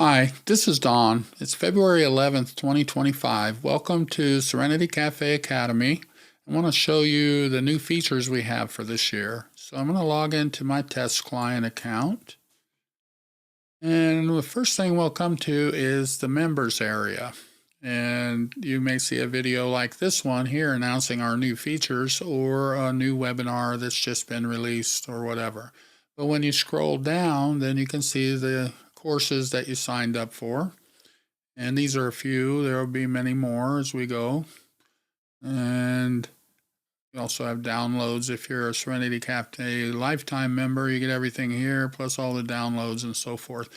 Hi, this is Don. It's February 11th, 2025. Welcome to Serenity Cafe Academy. I want to show you the new features we have for this year. So I'm going to log into my test client account. And the first thing we'll come to is the members area. And you may see a video like this one here announcing our new features or a new webinar that's just been released or whatever. But when you scroll down, then you can see the courses that you signed up for. And these are a few. There will be many more as we go. And you also have downloads. If you're a Serenity Cafe lifetime member, you get everything here, plus all the downloads and so forth.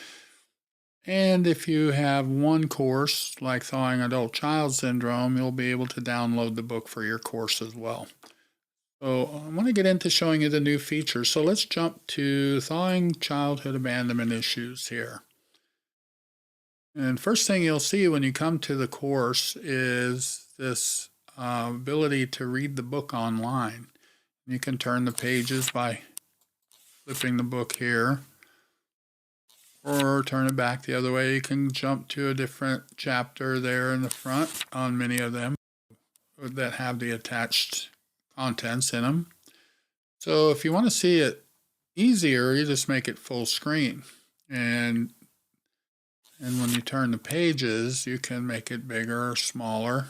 And if you have one course, like Thawing Adult Child Syndrome, you'll be able to download the book for your course as well. So I want to get into showing you the new features. So let's jump to Thawing Childhood Abandonment Issues here. And first thing you'll see when you come to the course is this ability to read the book online. You can turn the pages by flipping the book here, or turn it back the other way. You can jump to a different chapter there in the front on many of them that have the attached contents in them. So if you want to see it easier, you just make it full screen. And when you turn the pages, you can make it bigger or smaller.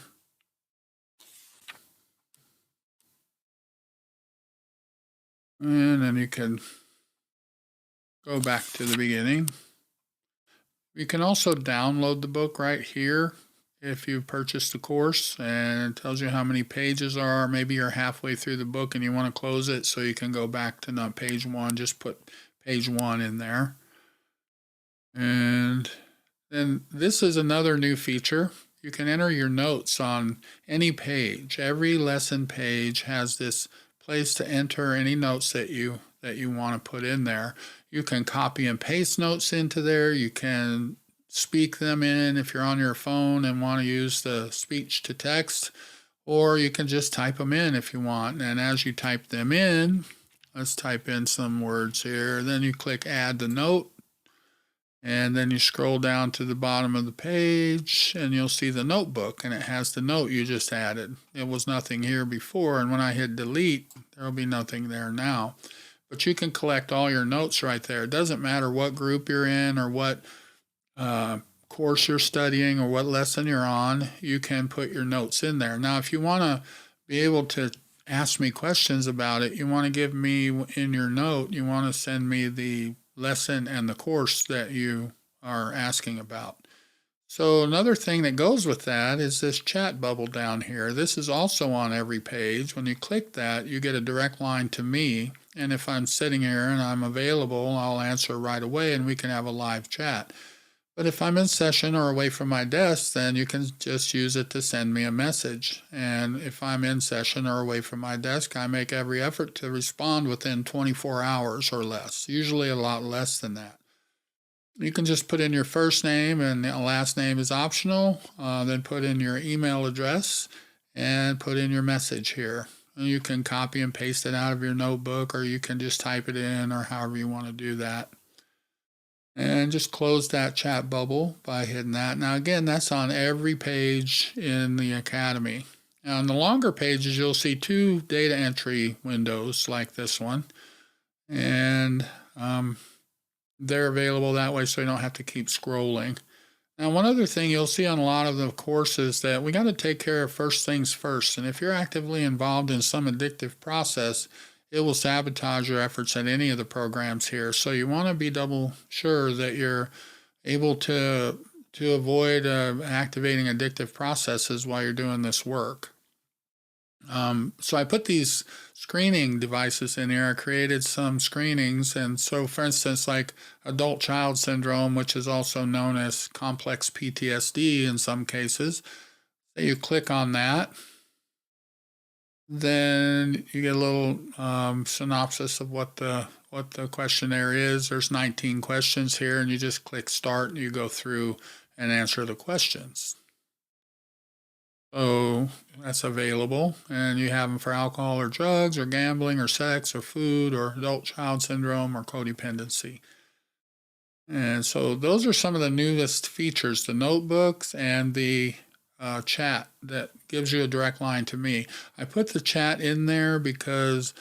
And then you can go back to the beginning. You can also download the book right here if you purchase the course, and it tells you how many pages are. Maybe you're halfway through the book and you want to close it, so you can go back to not page 1, just put page 1 in there. And then this is another new feature. You can enter your notes on any page. Every lesson page has this place to enter any notes that you want to put in there. You can copy and paste notes into there. You can speak them in if you're on your phone and want to use the speech to text, or you can just type them in if you want. And as you type them in, let's type in some words here. Then you click add the note, and then you scroll down to the bottom of the page and you'll see the notebook, and it has the note you just added. It was nothing here before, and when I hit delete, there'll be nothing there now. But you can collect all your notes right there. It doesn't matter what group you're in or what course you're studying or what lesson you're on, you can put your notes in there. Now, if you want to be able to ask me questions about it, you want to give me in your note, you want to send me the lesson and the course that you are asking about. So another thing that goes with that is this chat bubble down here. This is also on every page. When you click that, you get a direct line to me. And if I'm sitting here and I'm available, I'll answer right away and we can have a live chat. But if I'm in session or away from my desk, then you can just use it to send me a message. And if I'm in session or away from my desk, I make every effort to respond within 24 hours or less, usually a lot less than that. You can just put in your first name, and the last name is optional. Then put in your email address and put in your message here. And you can copy and paste it out of your notebook, or you can just type it in, or however you want to do that. And just close that chat bubble by hitting that. Now again, that's on every page in the Academy. Now on the longer pages, you'll see 2 data entry windows like this one. And they're available that way so you don't have to keep scrolling. Now one other thing you'll see on a lot of the courses that we got to take care of first things first. And if you're actively involved in some addictive process, it will sabotage your efforts at any of the programs here. So you want to be double sure that you're able to avoid activating addictive processes while you're doing this work. So I put these screening devices in here. I created some screenings. And so for instance, like adult child syndrome, which is also known as complex-ptsd in some cases, so you click on that. Then you get a little synopsis of what the questionnaire is. There's 19 questions here, and you just click start and you go through and answer the questions. So that's available, and you have them for alcohol or drugs or gambling or sex or food or adult child syndrome or codependency. And so those are some of the newest features, the notebooks and the chat that gives you a direct line to me. I put the chat in there because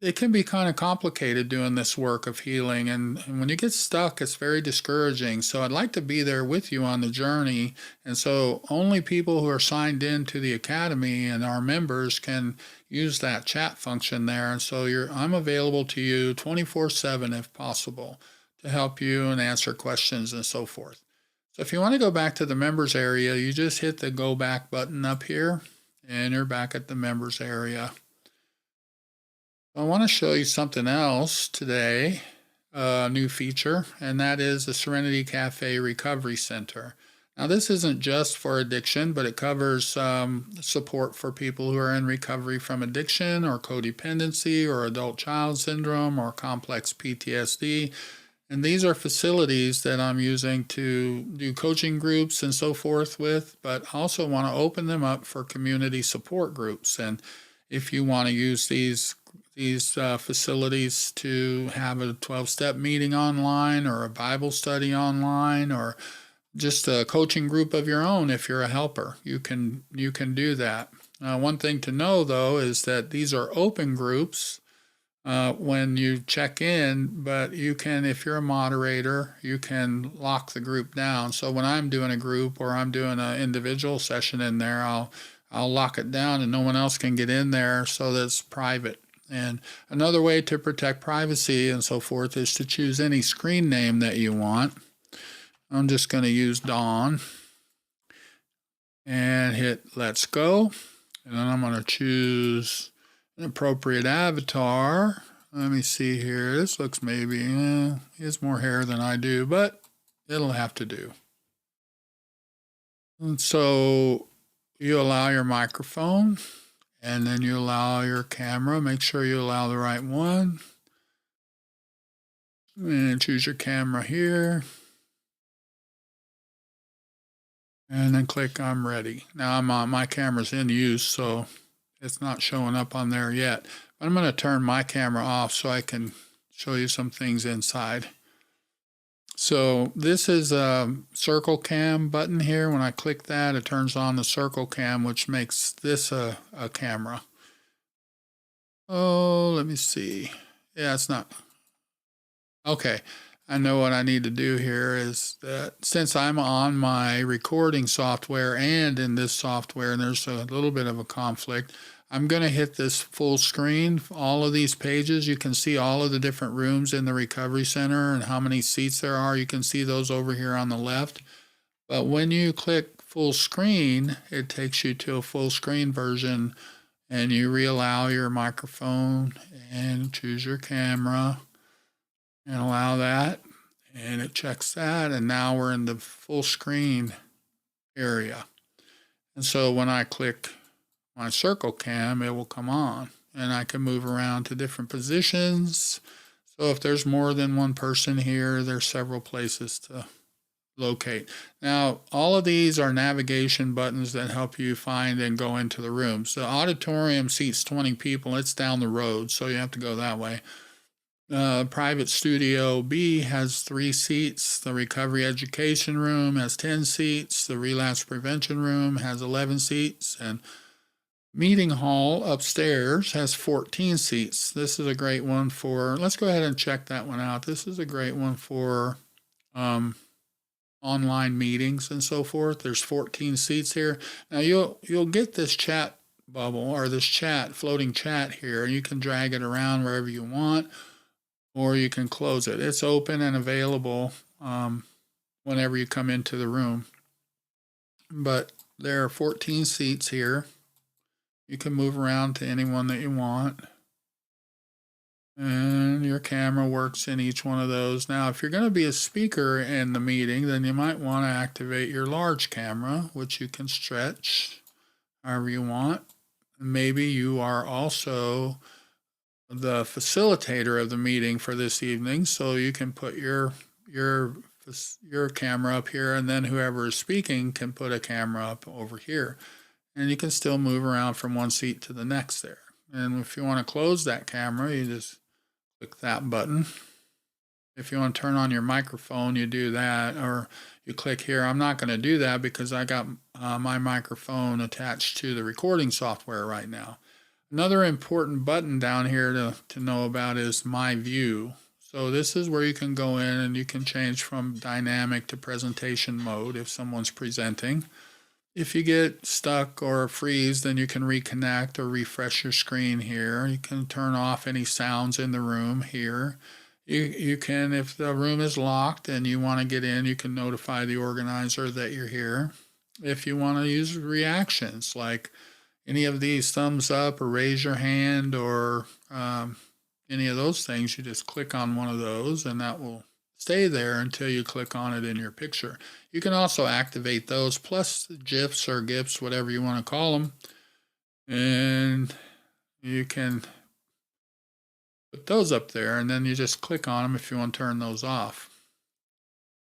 it can be kind of complicated doing this work of healing. And when you get stuck, it's very discouraging. So I'd like to be there with you on the journey. And so only people who are signed in to the Academy and our members can use that chat function there. And so I'm available to you 24/7 if possible to help you and answer questions and so forth. So if you want to go back to the members area, you just hit the go back button up here and you're back at the members area. I want to show you something else today, a new feature, and that is the Serenity Cafe Recovery Center. Now, this isn't just for addiction, but it covers support for people who are in recovery from addiction or codependency or adult child syndrome or complex PTSD. And these are facilities that I'm using to do coaching groups and so forth with, but also want to open them up for community support groups. And if you want to use these facilities to have a 12-step meeting online or a Bible study online or just a coaching group of your own, if you're a helper, you can do that. One thing to know, though, is that these are open groups when you check in, but you can, if you're a moderator, you can lock the group down. So when I'm doing a group or I'm doing an individual session in there, I'll lock it down and no one else can get in there, so that it's private. And another way to protect privacy and so forth is to choose any screen name that you want. I'm just going to use Dawn and hit Let's Go. And then I'm going to choose an appropriate avatar. Let me see here. This looks maybe, he has more hair than I do, but it'll have to do. And so you allow your microphone. And then you allow your camera. Make sure you allow the right one. And choose your camera here. And then click I'm ready. Now my camera's in use, so it's not showing up on there yet. But I'm going to turn my camera off so I can show you some things inside. So this is a circle cam button here. When I click that, it turns on the circle cam, which makes this a camera. Oh, let me see. Yeah, it's not. Okay, I know what I need to do here is that since I'm on my recording software and in this software, and there's a little bit of a conflict, I'm going to hit this full screen. All of these pages, you can see all of the different rooms in the recovery center and how many seats there are. You can see those over here on the left. But when you click full screen, it takes you to a full screen version, and you re-allow your microphone and choose your camera and allow that. And it checks that. And now we're in the full screen area. And so when I click my circle cam, it will come on and I can move around to different positions. So if there's more than one person here, there's several places to locate. Now, all of these are navigation buttons that help you find and go into the rooms. The auditorium seats 20 people. It's down the road, so you have to go that way. Private Studio B has 3 seats. The Recovery Education Room has 10 seats. The Relapse Prevention Room has 11 seats. And Meeting Hall upstairs has 14 seats. This is a great one for, let's go ahead and check that one out. This is a great one for online meetings and so forth. There's 14 seats here. Now you'll get this chat bubble or this floating chat here, and you can drag it around wherever you want, or you can close it. It's open and available whenever you come into the room. But there are 14 seats here. You can move around to anyone that you want. And your camera works in each one of those. Now, if you're going to be a speaker in the meeting, then you might want to activate your large camera, which you can stretch however you want. Maybe you are also the facilitator of the meeting for this evening, so you can put your camera up here, and then whoever is speaking can put a camera up over here. And you can still move around from one seat to the next there. And if you want to close that camera, you just click that button. If you want to turn on your microphone, you do that, or you click here. I'm not going to do that because I got my microphone attached to the recording software right now. Another important button down here to know about is My View. So this is where you can go in and you can change from dynamic to presentation mode if someone's presenting. If you get stuck or freeze, then you can reconnect or refresh your screen here. You can turn off any sounds in the room here. You can, if the room is locked and you want to get in, you can notify the organizer that you're here. If you want to use reactions, like any of these thumbs up or raise your hand or any of those things, you just click on one of those and that will stay there until you click on it in your picture. You can also activate those, plus GIFs or GIFs, whatever you want to call them. And you can put those up there, and then you just click on them if you want to turn those off.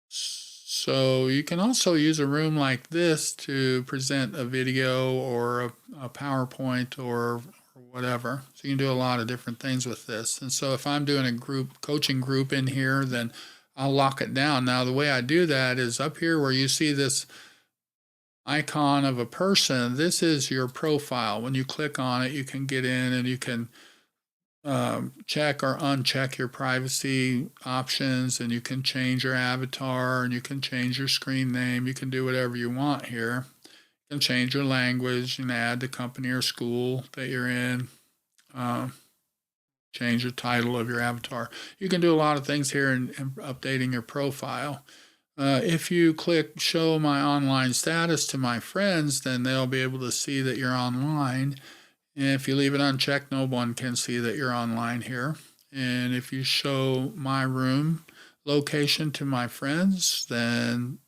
So you can also use a room like this to present a video or a PowerPoint or whatever. So you can do a lot of different things with this. And so if I'm doing a coaching group in here, then I'll lock it down. Now the way I do that is up here where you see this icon of a person. This is your profile. When you click on it, you can get in and you can check or uncheck your privacy options, and you can change your avatar, and you can change your screen name. You can do whatever you want here. You can change your language and add the company or school that you're in. Change the title of your avatar. You can do a lot of things here in updating your profile. If you click show my online status to my friends, then they'll be able to see that you're online. And if you leave it unchecked, no one can see that you're online here. And if you show my room location to my friends, then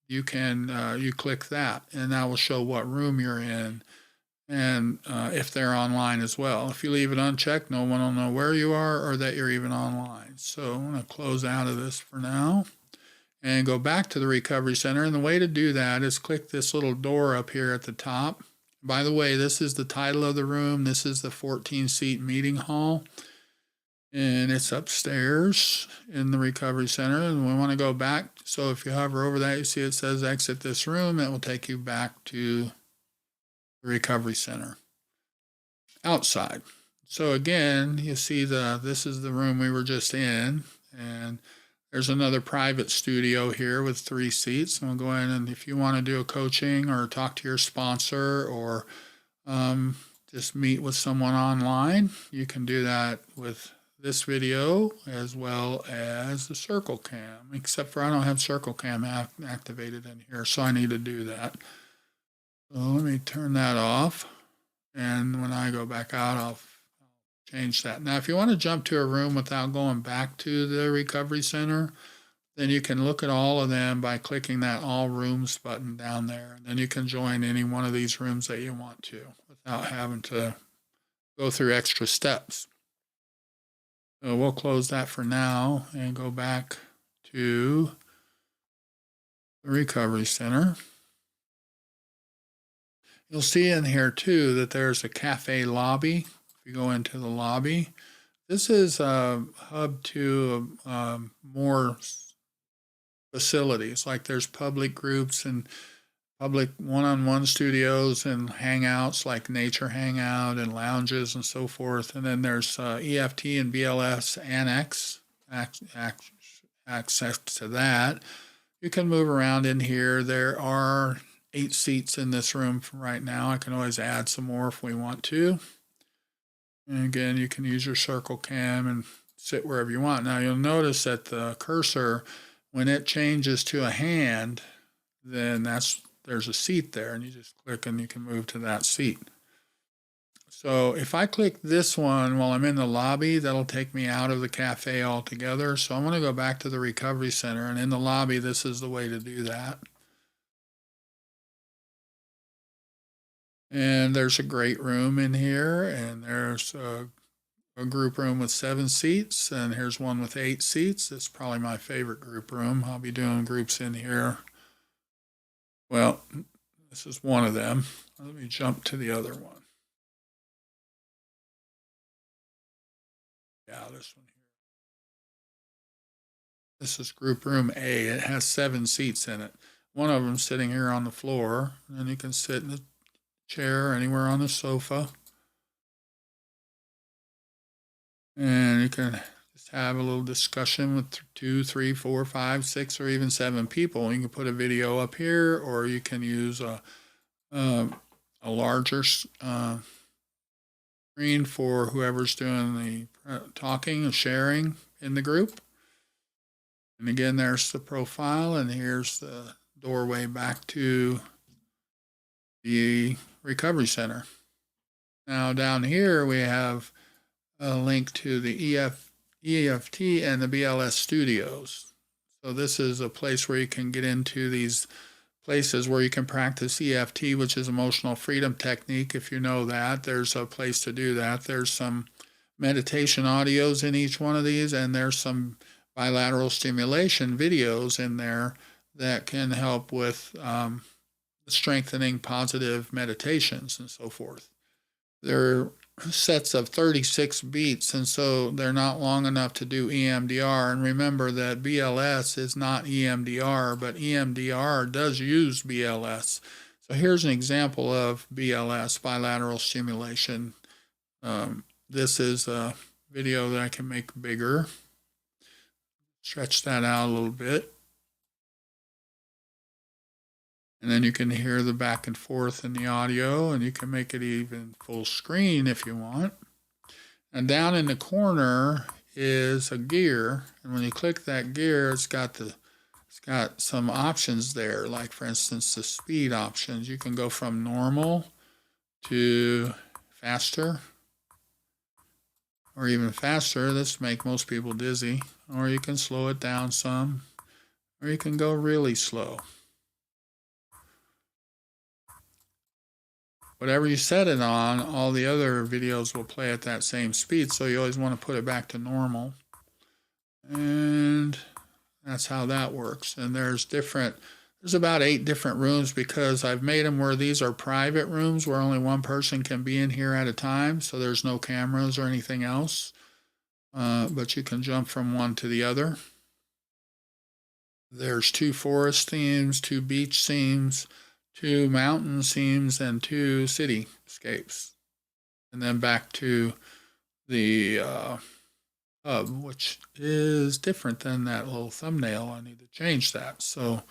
you can you click that, and that will show what room you're in, and if they're online as well. If you leave it unchecked, no one will know where you are or that you're even online. So I'm going to close out of this for now and go back to the Recovery Center. And the way to do that is click this little door up here at the top. By the way, this is the title of the room. This is the 14-seat meeting hall, and it's upstairs in the Recovery Center, and we want to go back. So if you hover over that, you see it says exit this room. It will take you back to the Recovery Center outside. So again, you see this is the room we were just in, and there's another private studio here with 3 seats. And we'll go in, and if you want to do a coaching or talk to your sponsor or just meet with someone online, you can do that with this video as well as the Circle Cam, except for I don't have Circle Cam activated in here, so I need to do that. So let me turn that off, and when I go back out, I'll change that. Now, if you want to jump to a room without going back to the Recovery Center, then you can look at all of them by clicking that All Rooms button down there. And then you can join any one of these rooms that you want to without having to go through extra steps. So we'll close that for now and go back to the Recovery Center. You'll see in here too that there's a cafe lobby. If you go into the lobby, this is a hub to more facilities. Like there's public groups and public one-on-one studios and hangouts like Nature Hangout and lounges and so forth. And then there's EFT and BLS Annex, access to that. You can move around in here. There are 8 seats in this room right now. I can always add some more if we want to. And again, you can use your Circle Cam and sit wherever you want. Now you'll notice that the cursor, when it changes to a hand, then there's a seat there, and you just click and you can move to that seat. So if I click this one while I'm in the lobby, that'll take me out of the cafe altogether. So I'm going to go back to the Recovery Center, and in the lobby, this is the way to do that. And there's a great room in here, and there's a group room with 7 seats, and here's one with 8 seats. It's probably my favorite group room. I'll be doing groups in here. Well, this is one of them. Let me jump to the other one. Yeah, this one here. This is group room A. It has 7 seats in it. One of them sitting here on the floor, and you can sit in the chair anywhere on the sofa. And you can just have a little discussion with 2, 3, 4, 5, 6, or even 7 people. You can put a video up here, or you can use a larger screen for whoever's doing the talking and sharing in the group. And again, there's the profile, and here's the doorway back to the recovery center. Now down here we have a link to the EFT and the BLS studios. So this is a place where you can get into these places where you can practice EFT, which is emotional freedom technique. If you know that, there's a place to do that. There's some meditation audios in each one of these, and there's some bilateral stimulation videos in there that can help with strengthening positive meditations and so forth. They're sets of 36 beats, and so they're not long enough to do EMDR. And remember that BLS is not EMDR, but EMDR does use BLS. So here's an example of BLS, bilateral stimulation. This is a video that I can make bigger. Stretch that out a little bit. And then you can hear the back and forth in the audio, and you can make it even full screen if you want. And down in the corner is a gear, and when you click that gear, it's got some options there, like for instance the speed options. You can go from normal to faster, or even faster. This make most people dizzy. Or you can slow it down some, or you can go really slow. Whatever you set it on, all the other videos will play at that same speed, so you always want to put it back to normal. And that's how that works. And there's about 8 different rooms, because I've made them where these are private rooms where only one person can be in here at a time, so there's no cameras or anything else. But you can jump from one to the other. There's 2 forest themes, 2 beach themes, 2 mountain scenes, and 2 cityscapes. And then back to the hub, which is different than that little thumbnail. I need to change that. So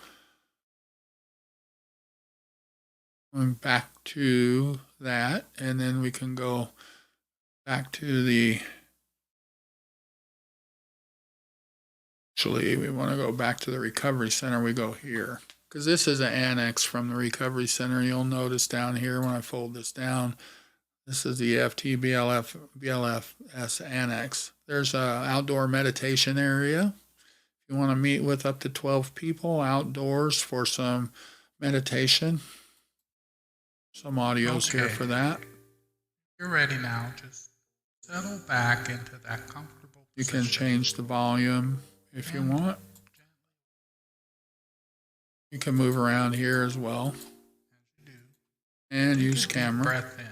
going back to that, and then we can go back to the, actually we want to go back to the recovery center. We go here, because this is an annex from the recovery center. You'll notice down here when I fold this down, this is the EFT BLS Annex. There's an outdoor meditation area. If you want to meet with up to 12 people outdoors for some meditation. Some audio's here for that. You're ready now. Just settle back into that comfortable position. You can change the volume if you want. You can move around here as well. And use camera. Breath in.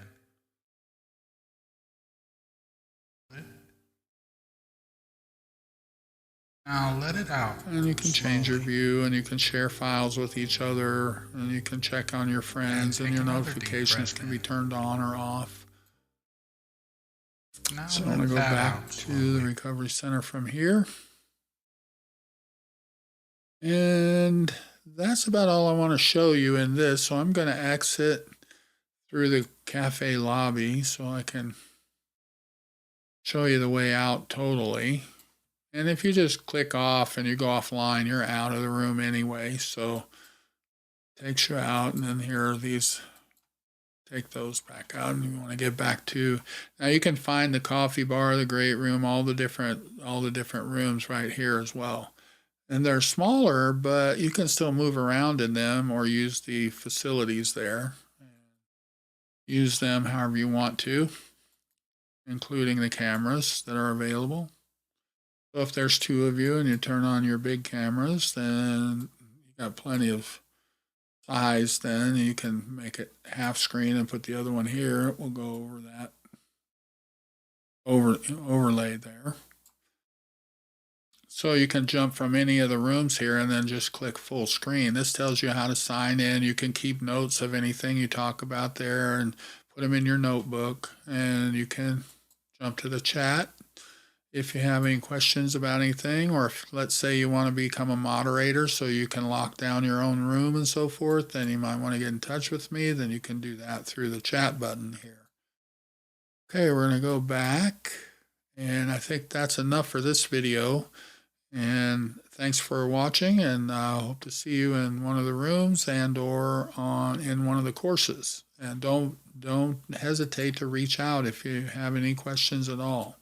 Now let it out. And you can change your view, and you can share files with each other, and you can check on your friends, and your notifications can be turned on or off. So I'm going to go back to the recovery center from here. And that's about all I want to show you in this. So I'm going to exit through the cafe lobby so I can show you the way out totally. And if you just click off and you go offline, you're out of the room anyway. So it takes you out, and then here are these. Take those back out, and you want to get back to. Now you can find the coffee bar, the great room, all the different rooms right here as well. And they're smaller, but you can still move around in them or use the facilities there. Use them however you want to, including the cameras that are available. So if there's 2 of you and you turn on your big cameras, then you got plenty of size. Then you can make it half screen and put the other one here. We'll go over that overlay there. So you can jump from any of the rooms here and then just click full screen. This tells you how to sign in. You can keep notes of anything you talk about there and put them in your notebook. And you can jump to the chat if you have any questions about anything, or if, let's say, you want to become a moderator so you can lock down your own room and so forth, then you might want to get in touch with me. Then you can do that through the chat button here. Okay, we're going to go back. And I think that's enough for this video. And thanks for watching, and I hope to see you in one of the rooms and or in one of the courses. And don't hesitate to reach out if you have any questions at all.